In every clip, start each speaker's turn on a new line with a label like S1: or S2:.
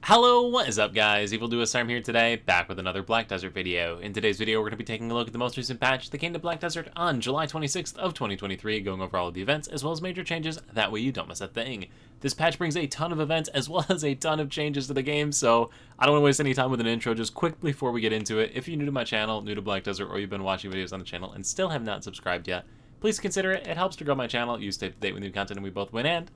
S1: Hello, what is up guys? EvilDuoStorm here today, back with another Black Desert video. In today's video, we're going to be taking a look at the most recent patch that came to Black Desert on July 26th of 2023, going over all of the events, as well as major changes, that way you don't miss a thing. This patch brings a ton of events, as well as a ton of changes to the game, so I don't want to waste any time with an intro. Just quick before we get into it, if you're new to my channel, new to Black Desert, or you've been watching videos on the channel and still have not subscribed yet, please consider it. It helps to grow my channel, you stay up to date with new content, and we both win, and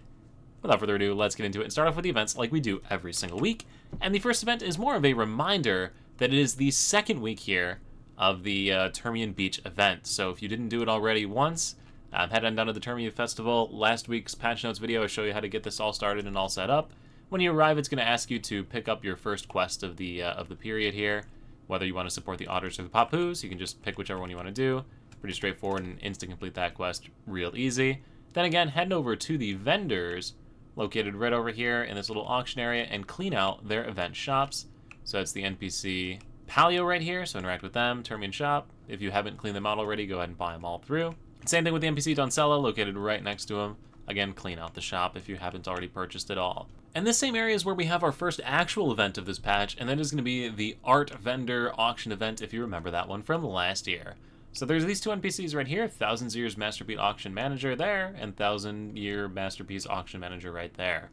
S1: without further ado, let's get into it and start off with the events like we do every single week. And the first event is more of a reminder that it is the second week here of the Termian Beach event. So if you didn't do it already once, head on down to the Termian Festival. Last week's patch notes video, I show you how to get this all started and all set up. When you arrive, it's going to ask you to pick up your first quest of the period here. Whether you want to support the otters or the papoose, you can just pick whichever one you want to do. Pretty straightforward and instant complete that quest real easy. Then again, head over to the vendors located right over here in this little auction area and clean out their event shops. So it's the NPC Paleo right here, so interact with them, Termian shop. If you haven't cleaned them out already, go ahead and buy them all through. Same thing with the NPC Doncella located right next to him. Again, clean out the shop if you haven't already purchased it all. And this same area is where we have our first actual event of this patch, and that is going to be the art vendor auction event, if you remember that one from last year. So there's these two NPCs right here, 1000 Years Masterpiece Auction Manager there, and 1000 Year Masterpiece Auction Manager right there.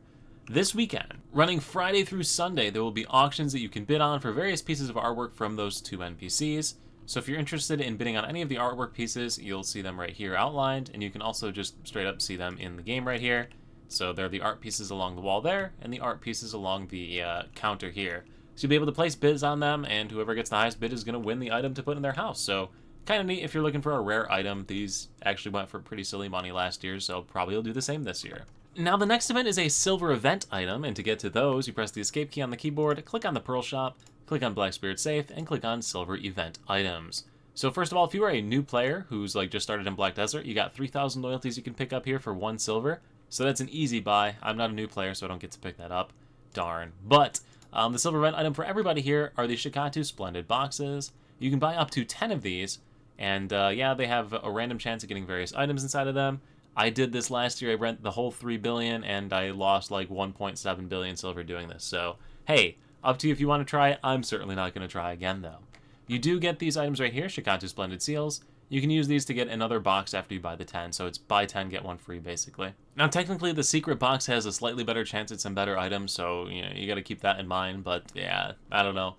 S1: This weekend, running Friday through Sunday, there will be auctions that you can bid on for various pieces of artwork from those two NPCs. So if you're interested in bidding on any of the artwork pieces, you'll see them right here outlined, and you can also just straight up see them in the game right here. So there are the art pieces along the wall there, and the art pieces along the counter here. So you'll be able to place bids on them, and whoever gets the highest bid is going to win the item to put in their house. So kind of neat if you're looking for a rare item. These actually went for pretty silly money last year, so probably will do the same this year. Now the next event is a silver event item, and to get to those, you press the escape key on the keyboard, click on the Pearl Shop, click on Black Spirit Safe, and click on Silver Event Items. So first of all, if you are a new player who's like just started in Black Desert, you got 3,000 loyalties you can pick up here for 1 silver. So that's an easy buy. I'm not a new player, so I don't get to pick that up. Darn. But the silver event item for everybody here are the Shikatu Splendid boxes. You can buy up to 10 of these. And yeah, they have a random chance of getting various items inside of them. I did this last year. I rent the whole 3 billion, and I lost like 1.7 billion silver doing this. So, hey, up to you if you want to try it. I'm certainly not going to try again, though. You do get these items right here, Shikatu Splendid Seals. You can use these to get another box after you buy the 10, so it's buy 10, get 1 free, basically. Now, technically, the secret box has a slightly better chance at some better items, so you know, you got to keep that in mind, but yeah, I don't know.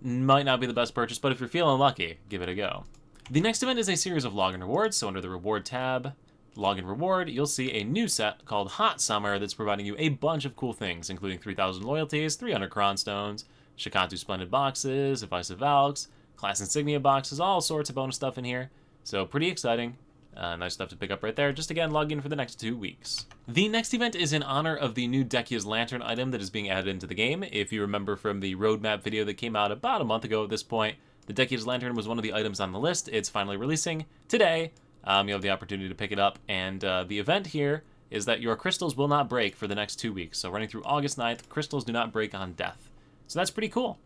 S1: Might not be the best purchase, but if you're feeling lucky, give it a go. The next event is a series of login rewards, so under the reward tab, login reward, you'll see a new set called Hot Summer that's providing you a bunch of cool things, including 3,000 loyalties, 300 Cron Stones, Shikatu Splendid boxes, Advice of Valks, Class Insignia boxes, all sorts of bonus stuff in here. So pretty exciting. Nice stuff to pick up right there. Just again, log in for the next 2 weeks. The next event is in honor of the new Dehkia's Lantern item that is being added into the game. If you remember from the roadmap video that came out about a month ago at this point, the Dehkia's Lantern was one of the items on the list. It's finally releasing today. You have the opportunity to pick it up, and the event here is that your crystals will not break for the next 2 weeks. So running through August 9th, crystals do not break on death. So that's pretty cool.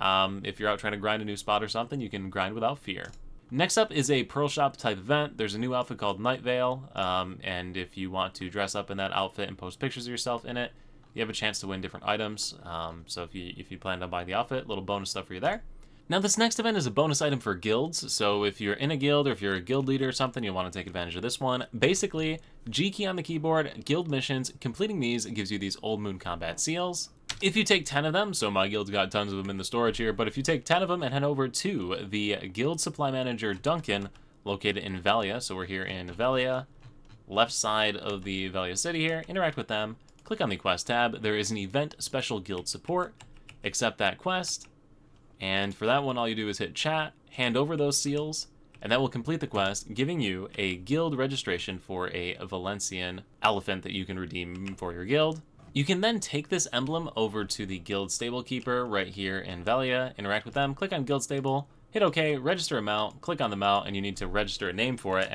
S1: If you're out trying to grind a new spot or something, you can grind without fear. Next up is a Pearl Shop type event. There's a new outfit called Night Veil, and if you want to dress up in that outfit and post pictures of yourself in it, you have a chance to win different items. So if you plan on buying the outfit, little bonus stuff for you there. Now this next event is a bonus item for guilds, so if you're in a guild or if you're a guild leader or something, you'll want to take advantage of this one. Basically, G key on the keyboard, guild missions, completing these gives you these Old Moon Combat Seals. If you take 10 of them, so my guild's got tons of them in the storage here, but if you take 10 of them and head over to the Guild Supply Manager Duncan, located in Velia, so we're here in Velia, left side of the Velia city here, interact with them, click on the quest tab, there is an event special guild support, accept that quest, and for that one all you do is hit chat, hand over those seals, and that will complete the quest, giving you a guild registration for a Valencian elephant that you can redeem for your guild. You can then take this emblem over to the Guild Stable Keeper right here in Velia, interact with them, click on Guild Stable, hit OK, register a mount, click on the mount, and you need to register a name for it,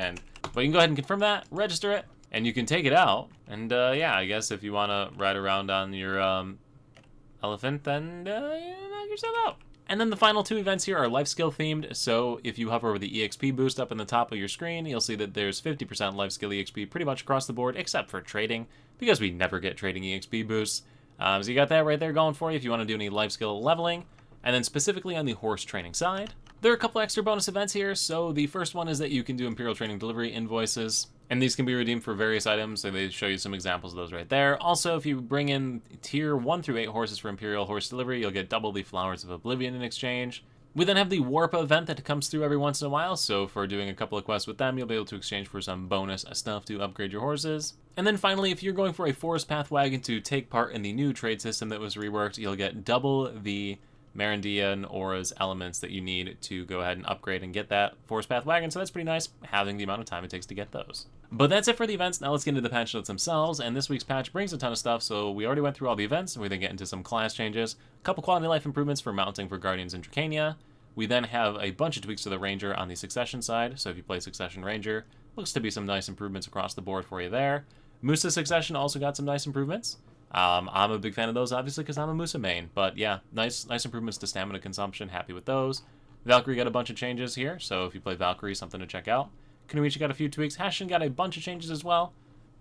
S1: but you can go ahead and confirm that, register it, and you can take it out, and yeah, I guess if you want to ride around on your elephant, then you knock yourself out. And then the final 2 events here are life skill themed, so if you hover over the EXP boost up in the top of your screen, you'll see that there's 50% life skill EXP pretty much across the board, except for trading, because we never get trading EXP boosts. So you got that right there going for you if you want to do any life skill leveling. And then specifically on the horse training side, there are a couple extra bonus events here. So the first one is that you can do Imperial Training Delivery invoices, and these can be redeemed for various items, so they show you some examples of those right there. Also, if you bring in tier 1 through 8 horses for Imperial Horse Delivery, you'll get double the Flowers of Oblivion in exchange. We then have the Warp event that comes through every once in a while, so for doing a couple of quests with them, you'll be able to exchange for some bonus stuff to upgrade your horses. And then finally, if you're going for a Forest Path Wagon to take part in the new trade system that was reworked, you'll get double the Marandia and Aura's elements that you need to go ahead and upgrade and get that Forest Path Wagon, so that's pretty nice, having the amount of time it takes to get those. But that's it for the events. Now let's get into the patch notes themselves, and this week's patch brings a ton of stuff, so we already went through all the events, and we then get into some class changes, a couple quality of life improvements for mounting for Guardians and Drakania. We then have a bunch of tweaks to the Ranger on the Succession side, so if you play Succession Ranger, looks to be some nice improvements across the board for you there. Musa Succession also got some nice improvements. I'm a big fan of those, obviously, because I'm a Musa main. But yeah, nice improvements to stamina consumption. Happy with those. Valkyrie got a bunch of changes here, so if you play Valkyrie, something to check out. Kunoichi got a few tweaks. Hashin got a bunch of changes as well.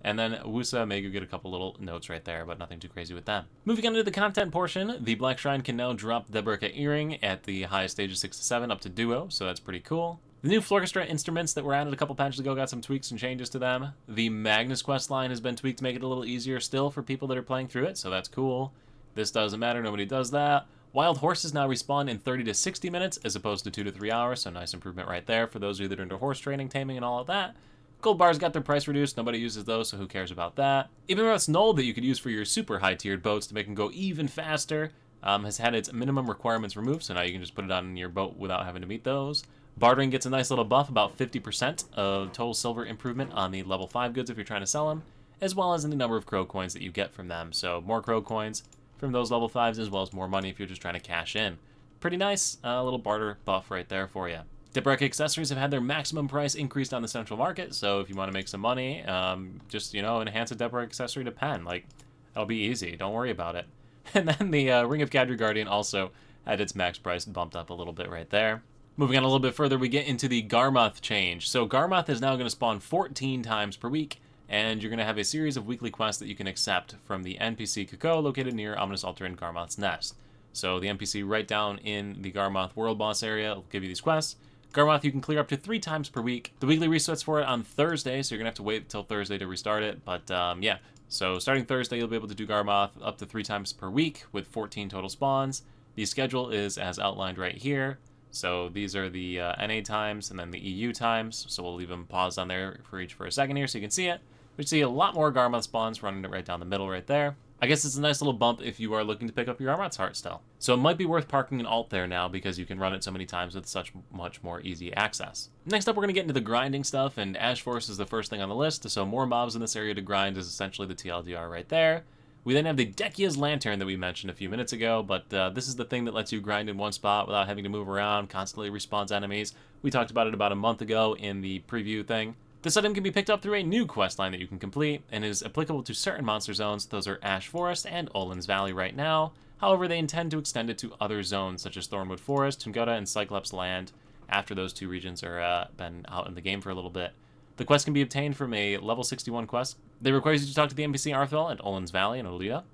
S1: And then Wusa, Megu get a couple little notes right there, but nothing too crazy with them. Moving on to the content portion, the Black Shrine can now drop Dehkia Earring at the highest stages 6 to 7 up to Duo, so that's pretty cool. The new Florchestra instruments that were added a couple patches ago got some tweaks and changes to them. The Magnus quest line has been tweaked to make it a little easier still for people that are playing through it, so that's cool. This doesn't matter, nobody does that. Wild horses now respawn in 30 to 60 minutes as opposed to 2 to 3 hours, so nice improvement right there for those of you that are into horse training, taming, and all of that. Gold bars got their price reduced, nobody uses those, so who cares about that. Even Routes Null that you could use for your super high-tiered boats to make them go even faster has had its minimum requirements removed, so now you can just put it on your boat without having to meet those. Bartering gets a nice little buff, about 50% of total silver improvement on the level 5 goods if you're trying to sell them, as well as in the number of crow coins that you get from them. So more crow coins from those level 5s, as well as more money if you're just trying to cash in. Pretty nice little barter buff right there for you. Dehkia accessories have had their maximum price increased on the central market, so if you want to make some money, just, enhance a Dehkia accessory to pen. Like, that'll be easy. Don't worry about it. And then the Ring of Kadri Guardian also had its max price bumped up a little bit right there. Moving on a little bit further, we get into the Garmoth change. So Garmoth is now going to spawn 14 times per week, and you're going to have a series of weekly quests that you can accept from the NPC Kuko located near Ominous Altar in Garmoth's Nest. So the NPC right down in the Garmoth World Boss area will give you these quests. Garmoth you can clear up to 3 times per week. The weekly resets for it on Thursday, so you're going to have to wait until Thursday to restart it. But yeah, so starting Thursday, you'll be able to do Garmoth up to 3 times per week with 14 total spawns. The schedule is as outlined right here. So these are the NA times and then the EU times. So we'll leave them paused on there for each for a second here so you can see it. We see a lot more Garmoth spawns running it right down the middle right there. I guess it's a nice little bump if you are looking to pick up your Garmoth's Heart still. So it might be worth parking an alt there now because you can run it so many times with such much more easy access. Next up, we're going to get into the grinding stuff, and Ash Forest is the first thing on the list. So more mobs in this area to grind is essentially the TLDR right there. We then have the Dehkia's Lantern that we mentioned a few minutes ago, but this is the thing that lets you grind in one spot without having to move around, constantly respawns enemies. We talked about it about a month ago in the preview thing. This item can be picked up through a new questline that you can complete, and is applicable to certain monster zones. Those are Ash Forest and Olin's Valley right now. However, they intend to extend it to other zones, such as Thornwood Forest, Tunguska, and Cyclops Land, after those 2 regions are been out in the game for a little bit. The quest can be obtained from a level 61 quest. They require you to talk to the NPC Arthel at Olin's Valley in Olita.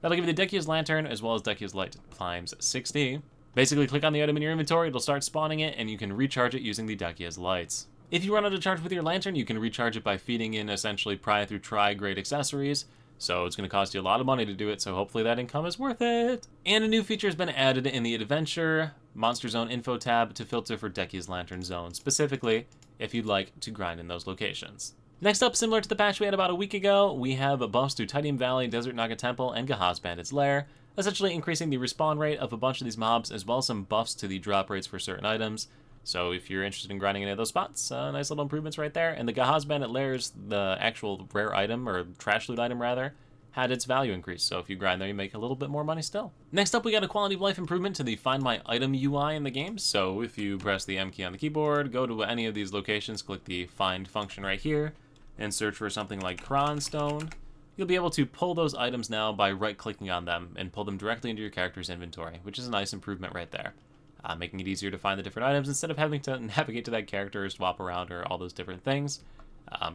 S1: That'll give you the Dehkia's Lantern as well as Dehkia's Light times 60. Basically, click on the item in your inventory, it'll start spawning it, and you can recharge it using the Dehkia's Lights. If you run out of charge with your lantern, you can recharge it by feeding in essentially pry through grade accessories. So it's going to cost you a lot of money to do it, so hopefully that income is worth it. And a new feature has been added in the Adventure Monster Zone Info tab to filter for Dehkia's Lantern Zone, specifically if you'd like to grind in those locations. Next up, similar to the patch we had about a week ago, we have buffs to Titium Valley, Desert Naga Temple, and Gahaz Bandit's Lair, essentially increasing the respawn rate of a bunch of these mobs, as well as some buffs to the drop rates for certain items. So if you're interested in grinding any of those spots, nice little improvements right there. And the Gahaz Bandit Lairs, the actual rare item, or trash loot item rather, had its value increased. So if you grind there, you make a little bit more money still. Next up, we got a quality of life improvement to the Find My Item UI in the game. So if you press the M key on the keyboard, go to any of these locations, click the Find function right here, and search for something like Cronstone. You'll be able to pull those items now by right-clicking on them and pull them directly into your character's inventory, which is a nice improvement right there. Making it easier to find the different items instead of having to navigate to that character or swap around or all those different things.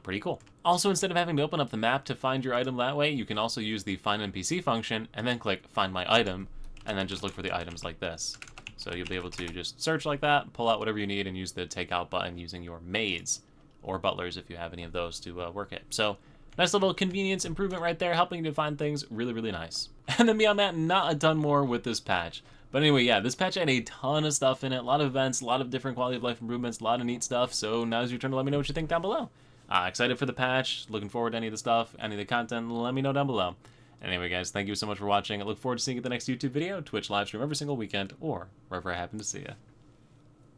S1: Pretty cool. Also, instead of having to open up the map to find your item that way, you can also use the Find NPC function and then click Find My Item, and then just look for the items like this. So you'll be able to just search like that, pull out whatever you need, and use the Takeout button using your maids, or butlers if you have any of those to work it. So, nice little convenience improvement right there, helping you to find things really, really nice. And then beyond that, not a ton more with this patch. But anyway, yeah, this patch had a ton of stuff in it, a lot of events, a lot of different quality of life improvements, a lot of neat stuff, so now's your turn to let me know what you think down below. Excited for the patch, looking forward to any of the stuff, any of the content, let me know down below. Anyway, guys, thank you so much for watching. I look forward to seeing you at the next YouTube video, Twitch live stream every single weekend, or wherever I happen to see you.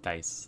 S1: Peace.